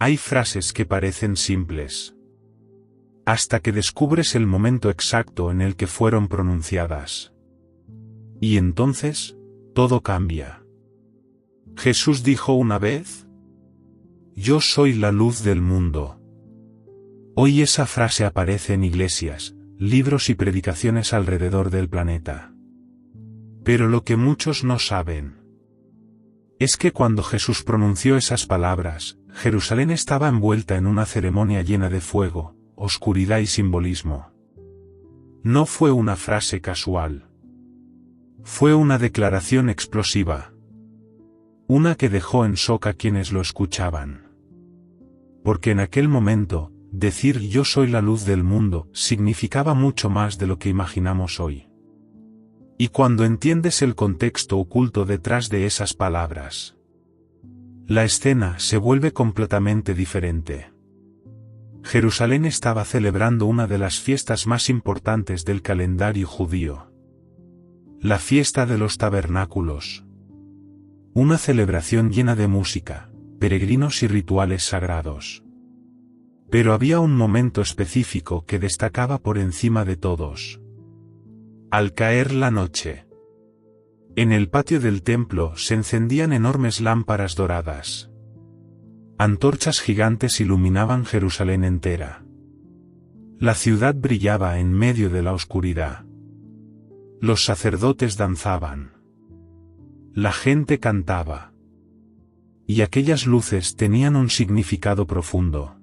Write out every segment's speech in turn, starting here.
Hay frases que parecen simples, hasta que descubres el momento exacto en el que fueron pronunciadas. Y entonces, todo cambia. Jesús dijo una vez: "Yo soy la luz del mundo". Hoy esa frase aparece en iglesias, libros y predicaciones alrededor del planeta. Pero lo que muchos no saben es que cuando Jesús pronunció esas palabras, Jerusalén estaba envuelta en una ceremonia llena de fuego, oscuridad y simbolismo. No fue una frase casual. Fue una declaración explosiva. Una que dejó en shock a quienes lo escuchaban. Porque en aquel momento, decir "yo soy la luz del mundo" significaba mucho más de lo que imaginamos hoy. Y cuando entiendes el contexto oculto detrás de esas palabras, la escena se vuelve completamente diferente. Jerusalén estaba celebrando una de las fiestas más importantes del calendario judío. La fiesta de los tabernáculos. Una celebración llena de música, peregrinos y rituales sagrados. Pero había un momento específico que destacaba por encima de todos. Al caer la noche, en el patio del templo se encendían enormes lámparas doradas. Antorchas gigantes iluminaban Jerusalén entera. La ciudad brillaba en medio de la oscuridad. Los sacerdotes danzaban. La gente cantaba. Y aquellas luces tenían un significado profundo.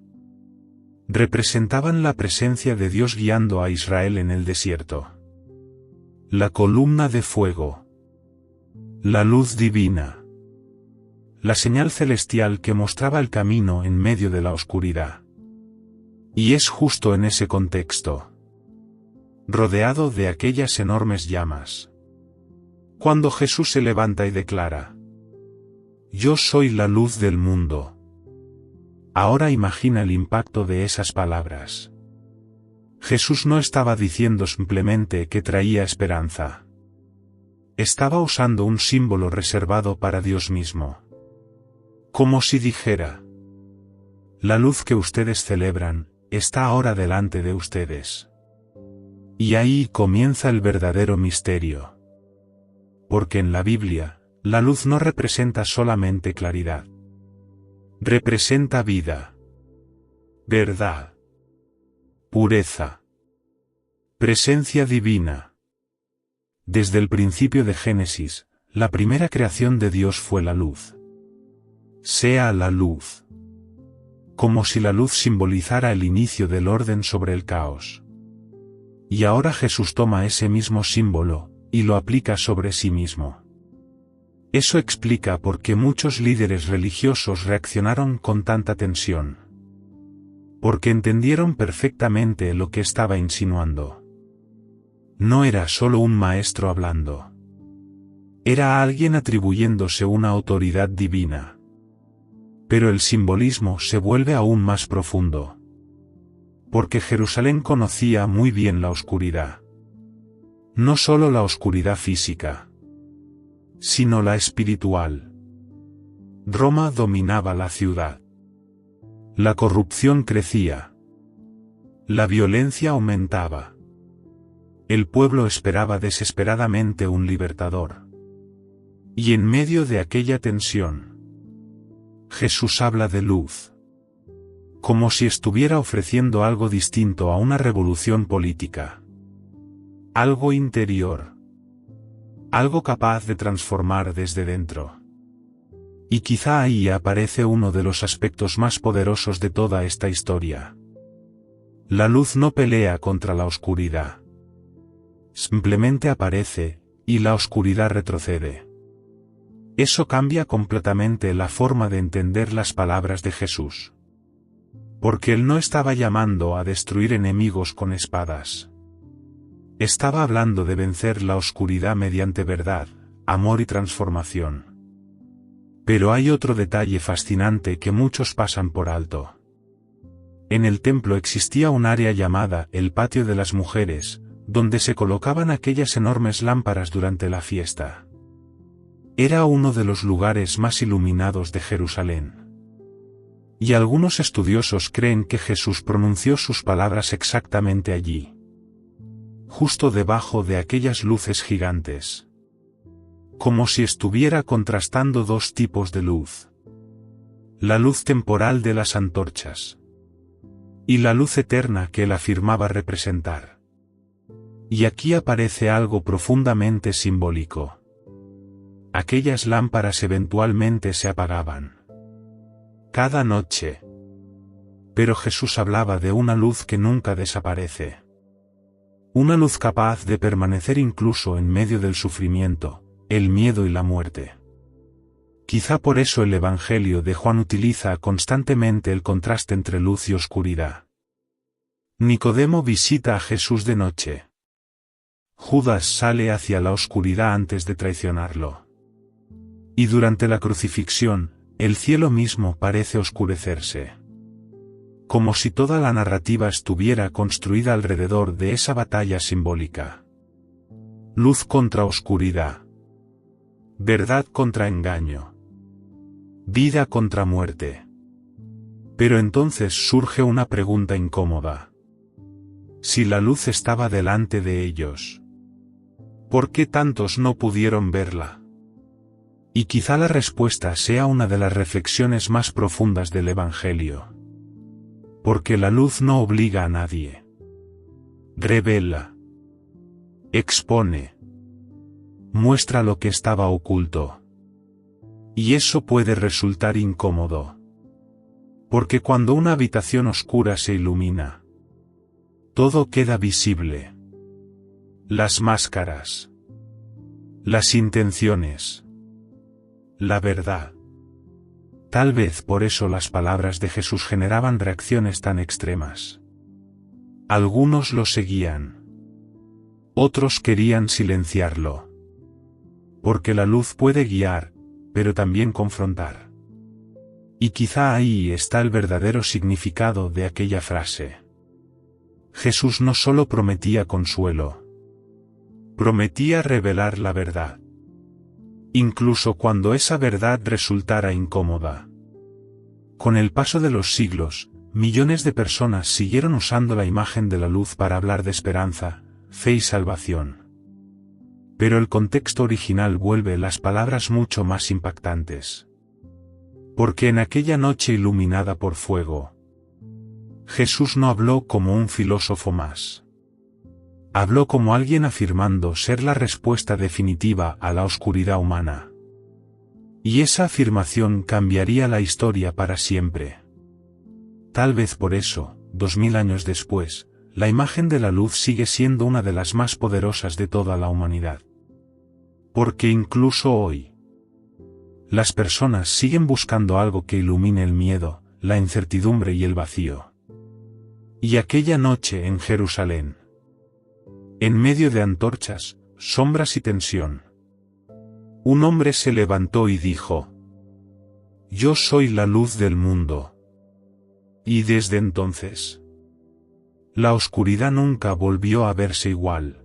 Representaban la presencia de Dios guiando a Israel en el desierto. La columna de fuego. La luz divina. La señal celestial que mostraba el camino en medio de la oscuridad. Y es justo en ese contexto, rodeado de aquellas enormes llamas, cuando Jesús se levanta y declara: "Yo soy la luz del mundo". Ahora imagina el impacto de esas palabras. Jesús no estaba diciendo simplemente que traía esperanza. Estaba usando un símbolo reservado para Dios mismo. Como si dijera: la luz que ustedes celebran, está ahora delante de ustedes. Y ahí comienza el verdadero misterio. Porque en la Biblia, la luz no representa solamente claridad. Representa vida, verdad, pureza, presencia divina. Desde el principio de Génesis, la primera creación de Dios fue la luz. Sea la luz. Como si la luz simbolizara el inicio del orden sobre el caos. Y ahora Jesús toma ese mismo símbolo, y lo aplica sobre sí mismo. Eso explica por qué muchos líderes religiosos reaccionaron con tanta tensión. Porque entendieron perfectamente lo que estaba insinuando. No era solo un maestro hablando. Era alguien atribuyéndose una autoridad divina. Pero el simbolismo se vuelve aún más profundo. Porque Jerusalén conocía muy bien la oscuridad. No solo la oscuridad física, sino la espiritual. Roma dominaba la ciudad. La corrupción crecía. La violencia aumentaba. El pueblo esperaba desesperadamente un libertador. Y en medio de aquella tensión, Jesús habla de luz. Como si estuviera ofreciendo algo distinto a una revolución política. Algo interior. Algo capaz de transformar desde dentro. Y quizá ahí aparece uno de los aspectos más poderosos de toda esta historia. La luz no pelea contra la oscuridad. Simplemente aparece, y la oscuridad retrocede. Eso cambia completamente la forma de entender las palabras de Jesús. Porque él no estaba llamando a destruir enemigos con espadas. Estaba hablando de vencer la oscuridad mediante verdad, amor y transformación. Pero hay otro detalle fascinante que muchos pasan por alto. En el templo existía un área llamada el patio de las mujeres, donde se colocaban aquellas enormes lámparas durante la fiesta. Era uno de los lugares más iluminados de Jerusalén. Y algunos estudiosos creen que Jesús pronunció sus palabras exactamente allí, justo debajo de aquellas luces gigantes, como si estuviera contrastando dos tipos de luz: la luz temporal de las antorchas y la luz eterna que él afirmaba representar. Y aquí aparece algo profundamente simbólico. Aquellas lámparas eventualmente se apagaban cada noche, pero Jesús hablaba de una luz que nunca desaparece. Una luz capaz de permanecer incluso en medio del sufrimiento, el miedo y la muerte. Quizá por eso el Evangelio de Juan utiliza constantemente el contraste entre luz y oscuridad. Nicodemo visita a Jesús de noche. Judas sale hacia la oscuridad antes de traicionarlo. Y durante la crucifixión, el cielo mismo parece oscurecerse, como si toda la narrativa estuviera construida alrededor de esa batalla simbólica. Luz contra oscuridad. Verdad contra engaño. Vida contra muerte. Pero entonces surge una pregunta incómoda. Si la luz estaba delante de ellos, ¿por qué tantos no pudieron verla? Y quizá la respuesta sea una de las reflexiones más profundas del Evangelio. Porque la luz no obliga a nadie. Revela. Expone. Muestra lo que estaba oculto. Y eso puede resultar incómodo. Porque cuando una habitación oscura se ilumina, todo queda visible. Las máscaras. Las intenciones. La verdad. Tal vez por eso las palabras de Jesús generaban reacciones tan extremas. Algunos lo seguían. Otros querían silenciarlo. Porque la luz puede guiar, pero también confrontar. Y quizá ahí está el verdadero significado de aquella frase. Jesús no solo prometía consuelo. Prometía revelar la verdad. Incluso cuando esa verdad resultara incómoda. Con el paso de los siglos, millones de personas siguieron usando la imagen de la luz para hablar de esperanza, fe y salvación. Pero el contexto original vuelve las palabras mucho más impactantes. Porque en aquella noche iluminada por fuego, Jesús no habló como un filósofo más. Habló como alguien afirmando ser la respuesta definitiva a la oscuridad humana. Y esa afirmación cambiaría la historia para siempre. Tal vez por eso, 2000 años después, la imagen de la luz sigue siendo una de las más poderosas de toda la humanidad. Porque incluso hoy, las personas siguen buscando algo que ilumine el miedo, la incertidumbre y el vacío. Y aquella noche en Jerusalén, en medio de antorchas, sombras y tensión, un hombre se levantó y dijo: Yo soy la luz del mundo. Y desde entonces, la oscuridad nunca volvió a verse igual.